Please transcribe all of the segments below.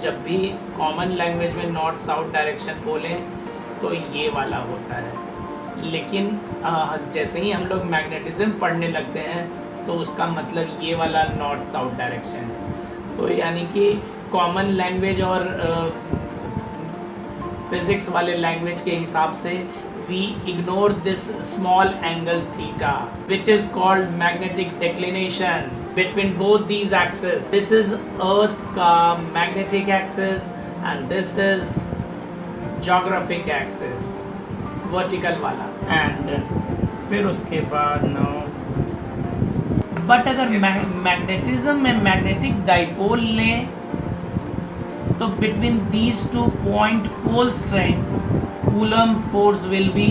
जब भी common language में नॉर्थ साउथ डायरेक्शन बोलें तो ये वाला होता है, लेकिन जैसे ही हम लोग मैग्नेटिज्म पढ़ने लगते हैं तो उसका मतलब ये वाला नॉर्थ साउथ डायरेक्शन है। तो यानी कि कॉमन लैंग्वेज और फिजिक्स वाले लैंग्वेज के हिसाब से we ignore this small angle theta which is called magnetic declination between both these axes. This is earth का magnetic axis and this is geographic axis, vertical वाला। and फिर उसके बाद now बट अगर मैग्नेटिज्म में मैग्नेटिक डाइपोल लें तो between these two point pole strength coulomb force will be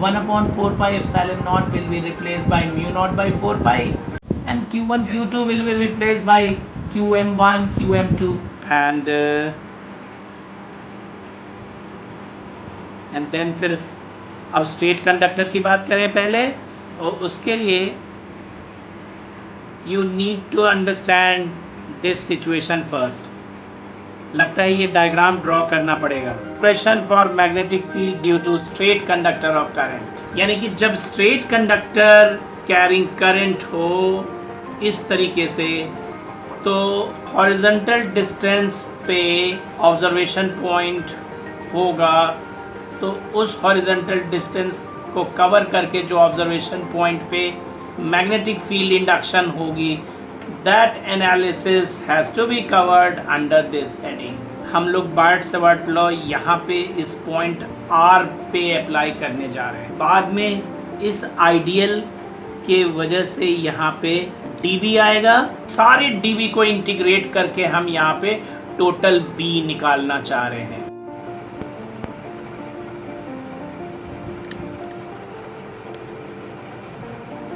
1/4 pi epsilon naught will be replaced by mu naught by 4 pi and q1 q2 will be replaced by qm1 qm2 and then फिर अब straight conductor की बात करें पहले, और उसके लिए you need to understand this situation first। लगता है ये डायग्राम ड्रॉ करना पड़ेगा। Expression for magnetic field due to straight conductor of current, यानी कि जब स्ट्रेट कंडक्टर कैरिंग करंट हो इस तरीके से तो हॉरिजॉन्टल डिस्टेंस पे ऑब्जर्वेशन पॉइंट होगा, तो उस हॉरिजॉन्टल डिस्टेंस को कवर करके जो ऑब्जर्वेशन पॉइंट पे मैग्नेटिक फील्ड इंडक्शन होगी, that analysis has to be covered under this heading. हम लोग बार्ट-सावर्त लॉ यहाँ पे इस पॉइंट R पे अप्लाई करने जा रहे हैं। बाद में इस आइडियल के वजह से यहाँ पे dB आएगा, सारे dB को इंटीग्रेट करके हम यहाँ पे टोटल B निकालना चाह रहे हैं।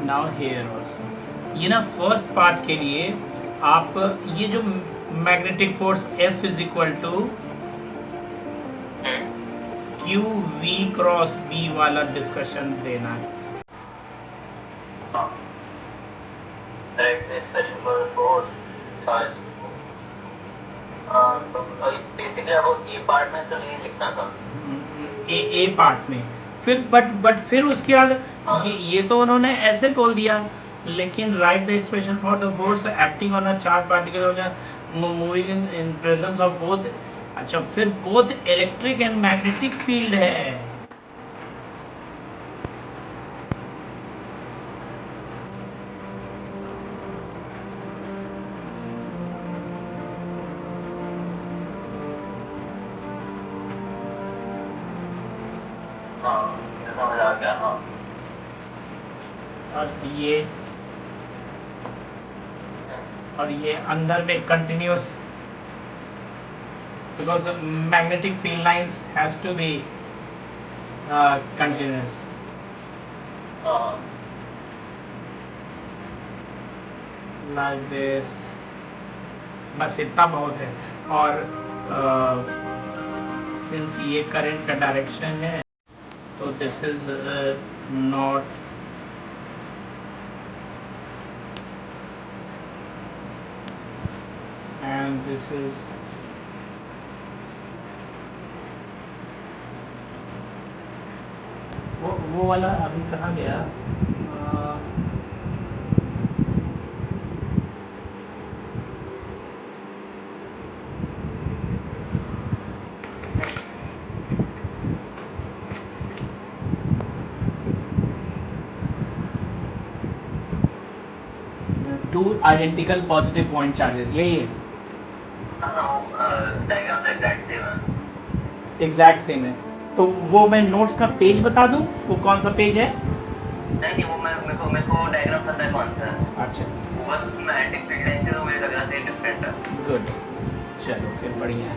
नाउ हियर ऑल्सो ये ना फर्स्ट पार्ट के लिए आप ये जो magnetic force F is equal to QV cross B वाला डिस्कशन देना है। बेसिकली आपको ए पार्ट में सिर्फ ये लिखना था, ए पार्ट में फिर बट फिर उसके बाद ये तो उन्होंने ऐसे बोल दिया, लेकिन write the expression for the force acting on a charge particle moving in presence of both. अच्छा, फिर both electric and magnetic field है। समझ आ गया। हाँ, और ये अंदर में continuous, because magnetic field lines has to be continuous. Like this, बस इतना बहुत है। और सिंस ये करंट का डायरेक्शन है तो this is not and this is वो वाला अभी कहाँ गया? Two identical positive point charges, यही है। एग्जैक्ट सेम है। तो वो मैं नोट्स का पेज बता दूं, वो कौन सा पेज है? नहीं, वो मेरे को डायग्राम पता है कौन सा है। अच्छा, बस मैग्नेटिक फील्ड लाइन से तो मुझे लग रहा था डिफरेंट है। गुड, चलो फिर बढ़िया।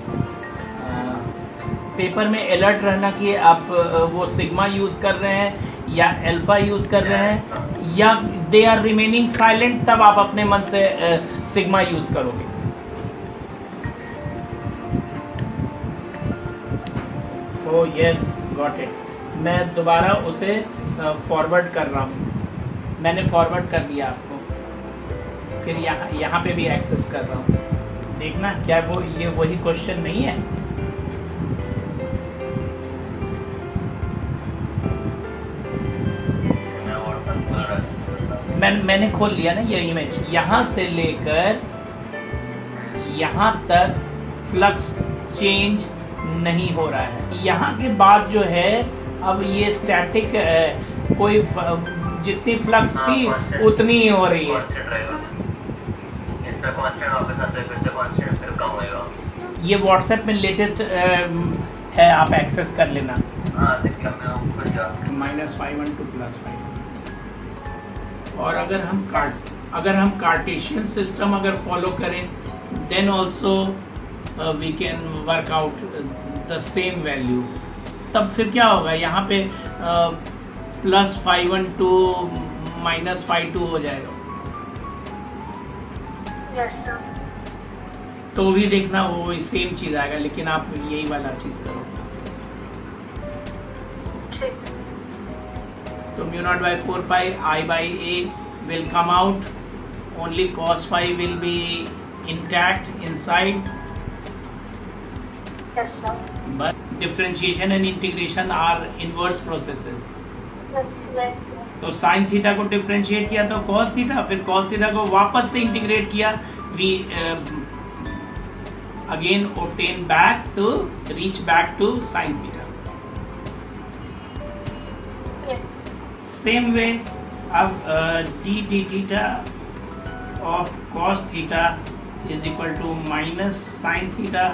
पेपर में अलर्ट रहना कि आप वो सिग्मा यूज़ कर रहे हैं या अल्फा यूज़ कर रहे हैं या दे आर रिमेनिंग साइलेंट, तब आप अपने मन से सिग्मा यूज़ करोगे। Oh yes, got it. मैं दोबारा उसे फॉरवर्ड कर रहा हूँ। मैंने फॉरवर्ड कर दिया आपको, फिर यहाँ पे भी एक्सेस कर रहा हूँ। देखना क्या वो ये वही क्वेश्चन नहीं है। मैं व्हाट्सएप खोल रहा हूँ। मैंने खोल लिया ना ये इमेज, यहाँ से लेकर यहाँ तक फ्लक्स चेंज नहीं हो रहा है। यहाँ के बाद जो है अब ये स्टैटिक कोई जितनी फ्लक्स हाँ, थी constant। उतनी ही हो रही है। कांस्टेंट रहेगा। इस पे कांस्टेंट वापस आता है, फिर से कांस्टेंट, फिर कम होएगा। ये व्हाट्सएप में लेटेस्ट है, आप एक्सेस कर लेना। हाँ, देख लिया मैं ऊपर जा। -5 to +5। और अगर हम कार्टेशियन सिस्टम अगर फॉलो करें then also we can work out the same value. तब फिर क्या होगा, यहाँ पे +5 to -5 हो जाएगा। Yes sir. तो भी देखना वो सेम चीज आएगा, लेकिन आप यही वाला चीज करो। ठीक है। तो μ0/4 I/A will come out, only cos phi will be intact inside, yes sir. but differentiation and integration are inverse processes. तो साइन थीटा को डिफरेंशिएट किया तो कॉस थीटा, फिर कॉस थीटा को वापस से इंटीग्रेट किया, we again obtain back to reach back to sin theta. Same way, अब d d theta of cos theta is equal to minus sin theta,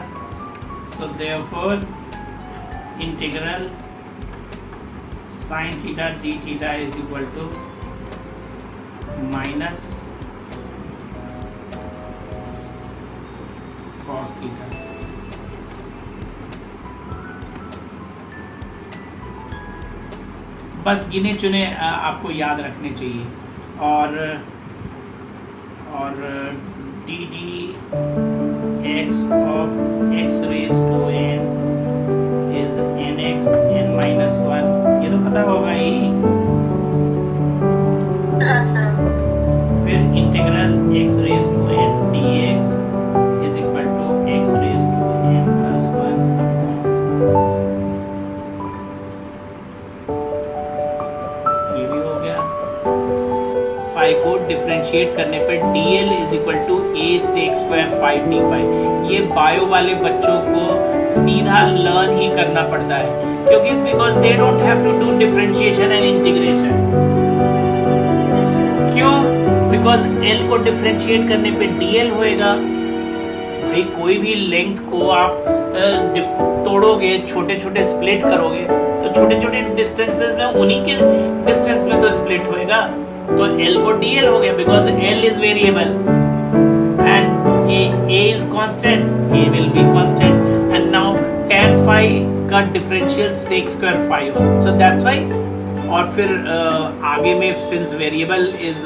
so therefore integral sin theta d theta is equal to minus cos theta. बस गिने चुने आपको याद रखने चाहिए। और d d x of x raise to n is n x n -1, ये तो पता होगा ही। हाँ सर। फिर integral x raise to n d x is equal to x raise to n +1। ये भी हो गया। फाई को डिफरेंशिएट करने पर dl is equal to a sec square phi d phi. ये बायो वाले बच्चों को सीधा लर्न ही करना पड़ता है, क्योंकि because they don't have to do differentiation and integration. क्यों? बिकॉज l को डिफरेंशिएट करने पे dl होएगा। भाई कोई भी लेंथ को आप तोड़ोगे, छोटे छोटे स्प्लिट करोगे, तो छोटे छोटे डिस्टेंसेस में उन्हीं के डिस्टेंस में तो स्प्लिट होएगा। तो L को dl हो गया, because L is variable and A is constant, A will be constant, and now tan phi का डिफरेंशियल sec स्क्वायर phi हो, so that's why। और फिर आगे में since variable is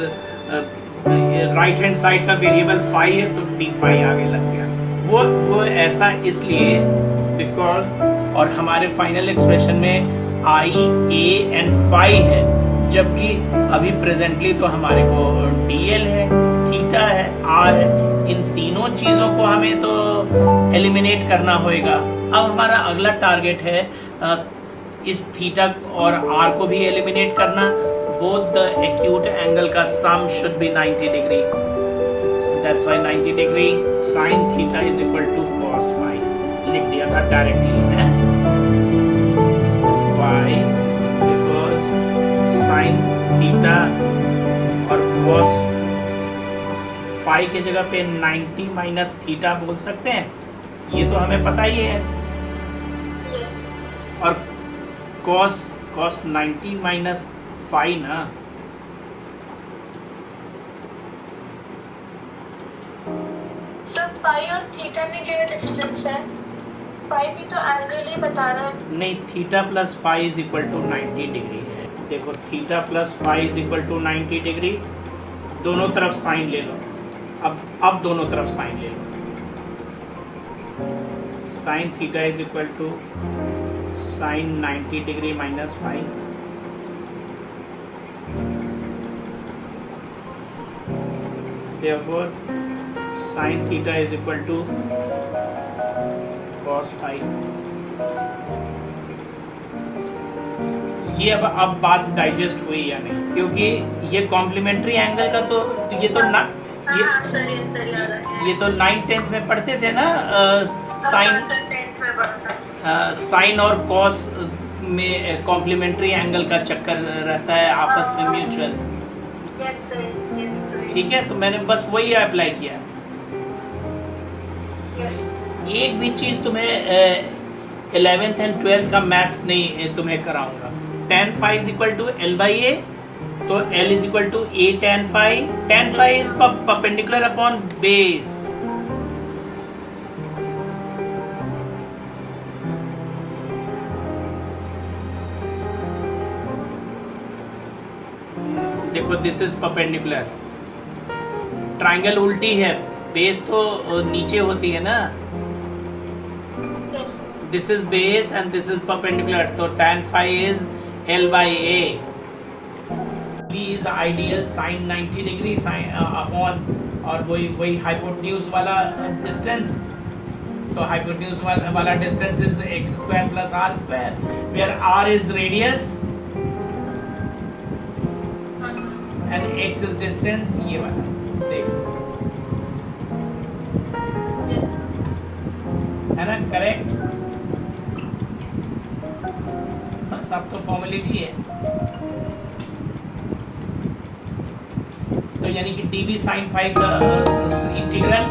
right hand side का वेरिएबल phi है, तो d phi आगे लग गया। वो ऐसा इसलिए बिकॉज, और हमारे फाइनल एक्सप्रेशन में I, A एंड phi है, जबकि अभी प्रेजेंटली तो हमारे को dl है, थीटा है, r है। इन तीनों चीजों को हमें तो एलिमिनेट करना होएगा। अब हमारा अगला टारगेट है इस थीटा और r को भी एलिमिनेट करना। बोथ द एक्यूट एंगल का sum should be 90 degree, that's why 90 degree sin theta is equal to cos phi लिख दिया था डायरेक्टली है। why? because sin थीटा और cos phi के जगह पे 90 माइनस थीटा बोल सकते हैं, ये तो हमें पता ही है। और cos 90 माइनस phi ना, सर पाई और थीटा में क्या डिस्टेंस है? पाई भी तो एंगल ही बता रहा है। नहीं, theta plus phi is equal to 90 degree है। देखो theta plus phi is equal to 90 degree, दोनों तरफ साइन ले लो। अब दोनों तरफ साइन ले लो। Sine theta is equal to sine 90 degree minus phi। Therefore sine theta is equal to cos phi. ये अब बात डाइजेस्ट हुई या नहीं, क्योंकि ये कॉम्प्लीमेंट्री एंगल का तो ये तो ना हाँ सर ये तो 9th-10th में पढ़ते थे ना, साइन और कॉस में कॉम्प्लीमेंट्री एंगल का चक्कर रहता है आपस में म्यूचुअल। ठीक है, तो मैंने बस वही अप्लाई किया। एक भी चीज तुम्हें 11th एंड 12th का मैथ्स नहीं तुम्हें कराऊंगा। tan phi is equal to L by A, तो L is equal to A tan phi. Tan phi is perpendicular upon base. देखो दिस इज परपेंडिकुलर, ट्राइंगल उल्टी है, बेस तो नीचे होती है ना। This is base and this is perpendicular, तो tan phi is L by A. B is ideal sin 90 degree sin upon और वही हाइपोटेन्यूज वाला डिस्टेंस, तो हाइपोटेन्यूज वाला distance is x square plus r square, where r is radius and x is distance। ये वाला देखो है ना, करेक्ट। सब तो फॉर्मेलिटी है। तो यानी कि dv sin phi का integral,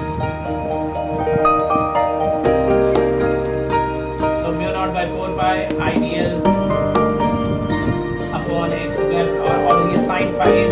so mu naught by 4 pi I d l upon x square, और ये sin phi इज